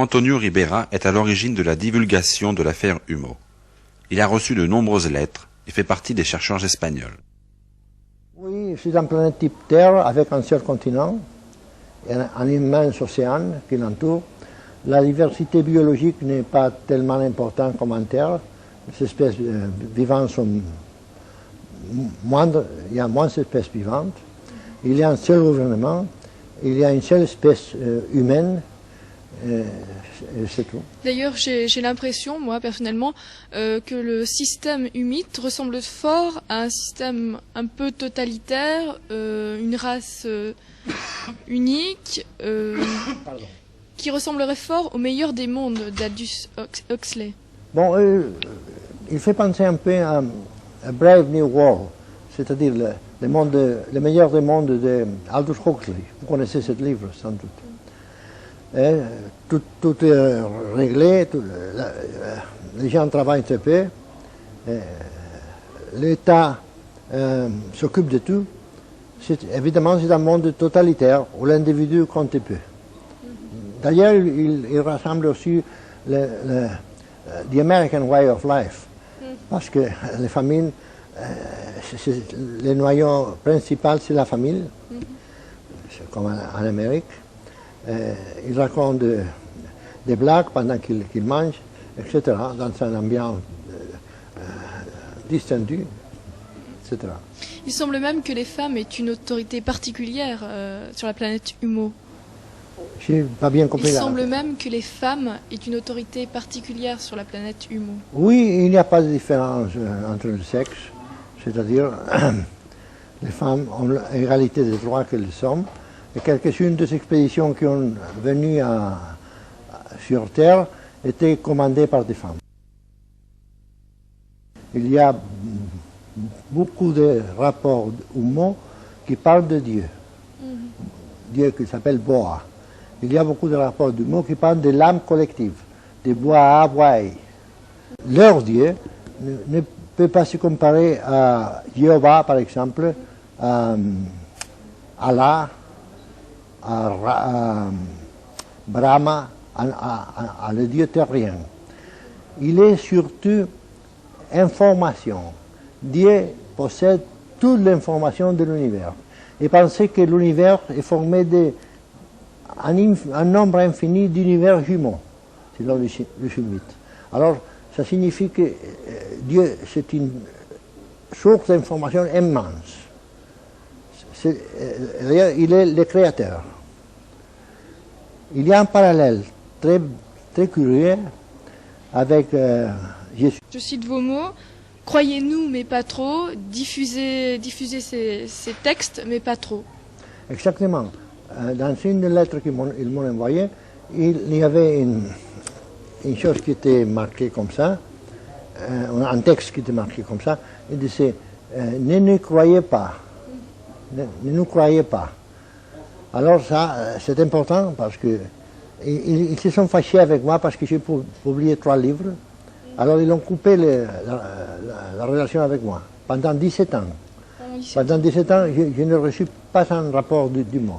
Antonio Ribera est à l'origine de la divulgation de l'affaire Humo. Il a reçu de nombreuses lettres et fait partie des chercheurs espagnols. Oui, c'est une planète type Terre avec un seul continent et un immense océan qui l'entoure. La diversité biologique n'est pas tellement importante comme en Terre. Les espèces vivantes sont moindres, il y a moins d'espèces vivantes. Il y a un seul gouvernement, il y a une seule espèce humaine. C'est tout. D'ailleurs, j'ai l'impression, moi personnellement, que le système humide ressemble fort à un système un peu totalitaire, une race unique, qui ressemblerait fort au meilleur des mondes d'Aldous Huxley. Bon, il fait penser un peu à Brave New World, c'est-à-dire le meilleur des mondes d'Aldous Huxley. Vous connaissez ce livre, sans doute. Tout est réglé, les gens travaillent très peu, l'État s'occupe de tout. Évidemment, c'est un monde totalitaire où l'individu compte peu. D'ailleurs, il rassemble aussi the American way of life, parce que les familles, le noyau principal, c'est la famille, comme en Amérique. Il raconte des blagues pendant qu'il mange, etc., dans un ambiance distendu, etc. Il semble même que les femmes aient une autorité particulière sur la planète Humo. Je n'ai pas bien compris. Il semble même que les femmes aient une autorité particulière sur la planète Humo. Oui, il n'y a pas de différence entre les sexes, c'est-à-dire les femmes ont l'égalité des droits que les hommes. Et quelques-unes des expéditions qui ont venu sur Terre étaient commandées par des femmes. Il y a beaucoup de rapports Humo qui parlent de Dieu, Dieu qui s'appelle Boa. Il y a beaucoup de rapports Humo qui parlent de l'âme collective, de Boa Boai. Leur Dieu ne peut pas se comparer à Jéhovah, par exemple, à Allah, à Brahma, à le Dieu terrien. Il est surtout information. Dieu possède toute l'information de l'univers. Et pensez que l'univers est formé d'un nombre infini d'univers jumeaux, c'est là le mythe. Alors, ça signifie que Dieu, c'est une source d'information immense. Il est le créateur. Il y a un parallèle très, très curieux avec Jésus. Je cite vos mots: croyez-nous, mais pas trop, diffusez ces textes, mais pas trop. Exactement. Dans une lettre qu'ils m'ont envoyée, il y avait une chose qui était marquée comme ça, un texte qui était marqué comme ça. Il disait ne nous croyez pas. Ne nous croyez pas. Alors ça, c'est important parce que ils se sont fâchés avec moi parce que j'ai publié 3 livres. Alors ils ont coupé la relation avec moi pendant 17 ans. Pendant 17 ans, je ne reçus pas un rapport du mot.